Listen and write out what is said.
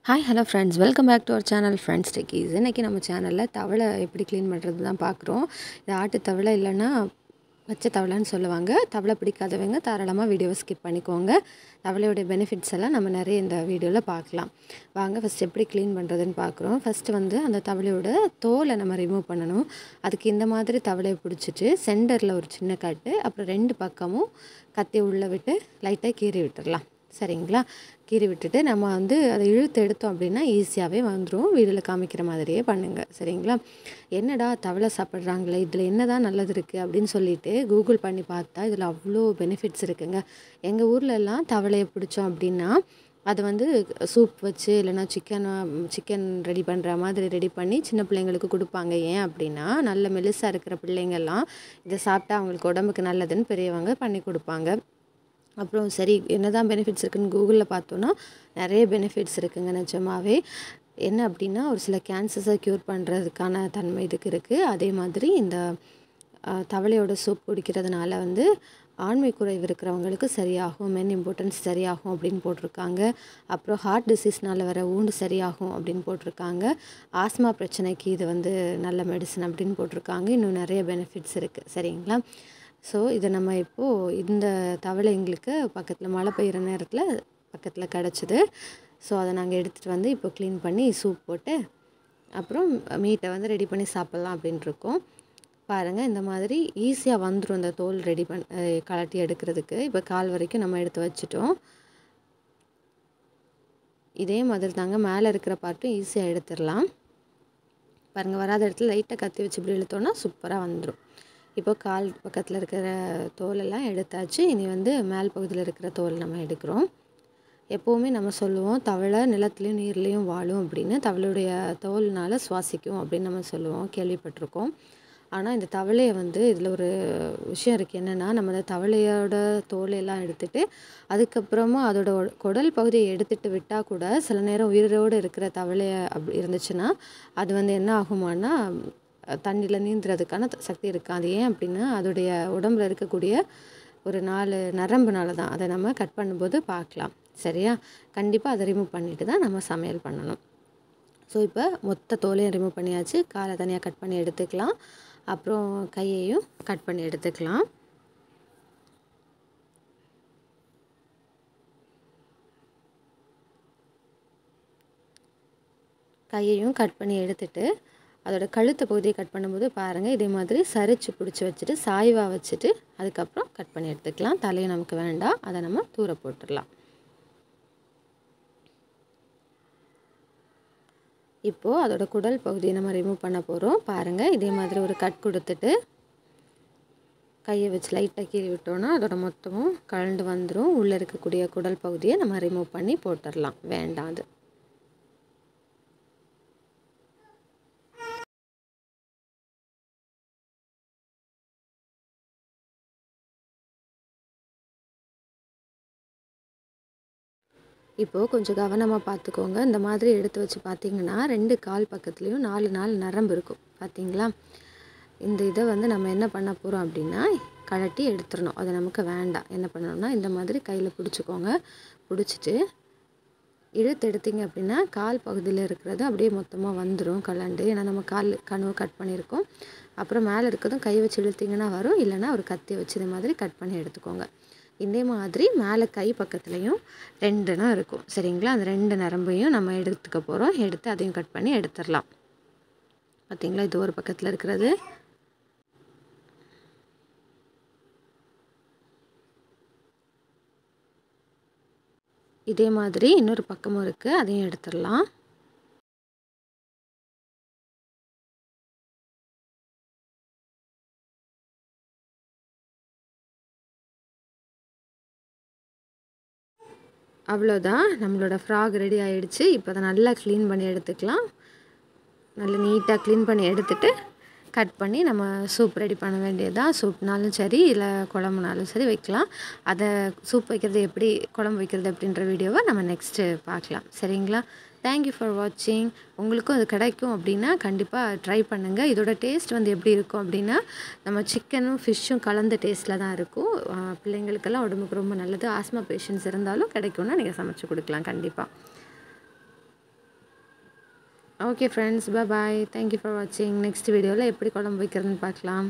Hi hello friends, welcome back to our channel friends techies. இன்றைக்கி நம்ம சேனலில் தவளை எப்படி க்ளீன் பண்ணுறது தான் பார்க்குறோம். இது ஆட்டு தவளை இல்லைன்னா பச்சை தவளைன்னு சொல்லுவாங்க. தவளை பிடிக்காதவங்க தாராளமாக வீடியோவை ஸ்கிப் பண்ணிக்கோங்க. தவளையோடைய பெனிஃபிட்ஸ் எல்லாம் நம்ம நிறைய இந்த வீடியோவில் பார்க்கலாம். வாங்க ஃபஸ்ட் எப்படி க்ளீன் பண்ணுறதுன்னு பார்க்குறோம். ஃபஸ்ட்டு அந்த தவளையோட தோலை நம்ம ரிமூவ் பண்ணணும். அதுக்கு இந்த மாதிரி தவளையை பிடிச்சிட்டு சென்டரில் ஒரு சின்ன கட்டு, அப்புறம் 2 பக்கமும் கத்தி உள்ளே விட்டு லைட்டாக கீறி விட்டுடலாம். சரிங்களா? கீறி விட்டுட்டு நம்ம அதை இழுத்து எடுத்தோம் அப்படின்னா ஈஸியாகவே வந்துடும். வீடியோவில் காமிக்கிற மாதிரியே பண்ணுங்கள். சரிங்களா? என்னடா தவளை சாப்பிட்றாங்களே, இதில் என்ன தான் நல்லது இருக்குது அப்படின்னு சொல்லிட்டு கூகுள் பண்ணி பார்த்தா இதில் அவ்வளோ பெனிஃபிட்ஸ் இருக்குங்க. எங்கள் ஊர்லெல்லாம் தவளையை பிடிச்சோம் அப்படின்னா அது சூப் வச்சு இல்லைனா சிக்கன் ரெடி பண்ணுற மாதிரி ரெடி பண்ணி சின்ன பிள்ளைங்களுக்கு கொடுப்பாங்க. ஏன் அப்படின்னா நல்ல மெலிசாக இருக்கிற பிள்ளைங்கள்லாம் இதை சாப்பிட்டா அவங்களுக்கு உடம்புக்கு நல்லதுன்னு பெரியவங்க பண்ணி கொடுப்பாங்க. அப்புறம் சரி என்ன தான் பெனிஃபிட்ஸ் இருக்குதுன்னு கூகுளில் பார்த்தோன்னா நிறைய பெனிஃபிட்ஸ் இருக்குதுங்க. நிஜமாகவே என்ன அப்படின்னா ஒரு சில கேன்சர்ஸை க்யூர் பண்ணுறதுக்கான தன்மை இதுக்கு இருக்குது. அதே மாதிரி இந்த தவளையோட சூப் குடிக்கிறதுனால ஆண்மை குறைவு இருக்கிறவங்களுக்கு சரியாகும், மென் இம்பார்ட்டன்ஸ் சரியாகும் அப்படின்னு போட்டிருக்காங்க. அப்புறம் ஹார்ட் டிசீஸ்னால் வர ஊண்டு சரியாகும் அப்படின்னு போட்டிருக்காங்க. ஆஸ்மா பிரச்சனைக்கு இது நல்ல மெடிசன் அப்படின்னு போட்டிருக்காங்க. இன்னும் நிறைய பெனிஃபிட்ஸ் இருக்குது. சரிங்களா? ஸோ இதை நம்ம இப்போது இந்த தவளை எங்களுக்கு பக்கத்தில் மழை பெய்கிற நேரத்தில் பக்கத்தில் கிடச்சிது. ஸோ அதை நாங்கள் எடுத்துகிட்டு இப்போ க்ளீன் பண்ணி சூப் போட்டு அப்புறம் மீட்டை ரெடி பண்ணி சாப்பிட்லாம் அப்படின்ட்டுருக்கோம். பாருங்கள், இந்த மாதிரி ஈஸியாக வந்துடும் இந்த தோல் ரெடி கலட்டி எடுக்கிறதுக்கு. இப்போ கால் வரைக்கும் நம்ம எடுத்து வச்சுட்டோம். இதே மாதிரி தாங்க மேலே இருக்கிற பார்ட்டும் ஈஸியாக எடுத்துடலாம். பாருங்கள், வராத இடத்துல லைட்டாக கத்தி வச்சு இப்படி இழுத்தோன்னா சூப்பராக வந்துடும். இப்போ கால் பக்கத்தில் இருக்கிற தோலெல்லாம் எடுத்தாச்சு. இனி மேல் பகுதியில் இருக்கிற தோல் நம்ம எடுக்கிறோம். எப்போவுமே நம்ம சொல்லுவோம் தவளை நிலத்துலேயும் நீர்லேயும் வாழும் அப்படின்னு. தவளையுடைய தோல்னால் சுவாசிக்கும் அப்படின்னு நம்ம சொல்லுவோம், கேள்விப்பட்டிருக்கோம். ஆனால் இந்த தவளையை இதில் ஒரு விஷயம் இருக்குது. என்னென்னா நம்ம இந்த தவளையோட தோலையெல்லாம் எடுத்துகிட்டு அதுக்கப்புறமா அதோட குடல் பகுதியை எடுத்துகிட்டு விட்டால் கூட சில நேரம் உயிரோடு இருக்கிற தவளையை அப்படி இருந்துச்சுன்னா அது என்ன ஆகுமானா தண்ணியில் நீந்துறதுக்கான சக்தி இருக்குது. அது ஏன் அப்படின்னா அதோடைய உடம்பில் இருக்கக்கூடிய ஒரு 4 நரம்புனால தான். அதை நம்ம கட் பண்ணும்போது பார்க்கலாம். சரியா? கண்டிப்பாக அதை ரிமூவ் பண்ணிவிட்டு தான் நம்ம சமையல் பண்ணணும். ஸோ இப்போ மொத்த தோலையும் ரிமூவ் பண்ணியாச்சு. காலை தனியாக கட் பண்ணி எடுத்துக்கலாம். அப்புறம் கையையும் கட் பண்ணி எடுத்துக்கலாம். கையையும் கட் பண்ணி எடுத்துட்டு அதோட கழுத்து பகுதியை கட் பண்ணும்போது பாருங்கள், இதே மாதிரி சரிச்சு பிடிச்சி வச்சுட்டு சாய்வாக வச்சுட்டு அதுக்கப்புறம் கட் பண்ணி எடுத்துக்கலாம். தலையை நமக்கு வேண்டாம், அதை நம்ம தூர போட்டுடலாம். இப்போது அதோட குடல் பகுதியை நம்ம ரிமூவ் பண்ண போகிறோம். பாருங்கள், இதே மாதிரி ஒரு கட் கொடுத்துட்டு கையை வச்சு லைட்டாக கீறி விட்டோன்னா அதோட மொத்தமும் கலந்து வந்துடும். உள்ளே இருக்கக்கூடிய குடல் பகுதியை நம்ம ரிமூவ் பண்ணி போட்டுடலாம். வேண்டாம் அது. இப்போது கொஞ்சம் கவனமாக பார்த்துக்கோங்க. இந்த மாதிரி எடுத்து வச்சு பார்த்திங்கன்னா 2 கால் பக்கத்துலேயும் 4 நரம்பு இருக்கும். பார்த்திங்களா? இந்த இதை நம்ம என்ன பண்ண போகிறோம் அப்படின்னா கழட்டி எடுத்துடணும். அது நமக்கு வேண்டாம். என்ன பண்ணணும்னா இந்த மாதிரி கையில் பிடிச்சிக்கோங்க. பிடிச்சிட்டு இழுத்து எடுத்திங்க அப்படின்னா கால் பகுதியில் இருக்கிறது அப்படியே மொத்தமாக வந்துடும் கலண்டு. ஏன்னா நம்ம கனவு கட் பண்ணியிருக்கோம். அப்புறம் மேலே இருக்கிறதும் கை வச்சு இழுத்திங்கன்னா வரும். இல்லைனா ஒரு கத்தி வச்சு இது மாதிரி கட் பண்ணி எடுத்துக்கோங்க. இதே மாதிரி மேலே கை பக்கத்துலேயும் 2 இருக்கும். சரிங்களா? அந்த 2 நரம்பையும் நம்ம எடுத்துக்க போகிறோம். எடுத்து அதையும் கட் பண்ணி எடுத்துடலாம். பார்த்திங்களா? இது ஒரு பக்கத்தில் இருக்கிறது. இதே மாதிரி இன்னொரு பக்கமும் இருக்குது, அதையும் எடுத்துடலாம். அவ்வளோதான், நம்மளோட ஃப்ராக் ரெடி ஆகிடுச்சு. இப்போ அதை நல்லா க்ளீன் பண்ணி எடுத்துக்கலாம். நல்லா நீட்டாக க்ளீன் பண்ணி எடுத்துகிட்டு கட் பண்ணி நம்ம சூப் ரெடி பண்ண வேண்டியதுதான். சூப்னாலும் சரி இல்லை குழம்புனாலும் சரி வைக்கலாம். அதை சூப் வைக்கிறது எப்படி, குழம்பு வைக்கிறது அப்படின்ற வீடியோவை நம்ம நெக்ஸ்ட்டு பார்க்கலாம். சரிங்களா? தேங்க்யூ ஃபார் வாட்சிங். உங்களுக்கும் அது கிடைக்கும் அப்படின்னா கண்டிப்பாக ட்ரை பண்ணுங்கள். இதோட டேஸ்ட் எப்படி இருக்கும் அப்படின்னா நம்ம சிக்கனும் ஃபிஷ்ஷும் கலந்த டேஸ்ட்டில் தான் இருக்கும். பிள்ளைங்களுக்கெல்லாம் உடம்புக்கு ரொம்ப நல்லது. ஆஸ்மா பேஷண்ட்ஸ் இருந்தாலும் கிடைக்கும்னா நீங்கள் சமைச்சு கொடுக்கலாம் கண்டிப்பாக. Okay friends, bye. Thank you for வாட்சிங். நெக்ஸ்ட் வீடியோவில் எப்படி குழம்பு வைக்கிறதுன்னு பார்க்கலாம்.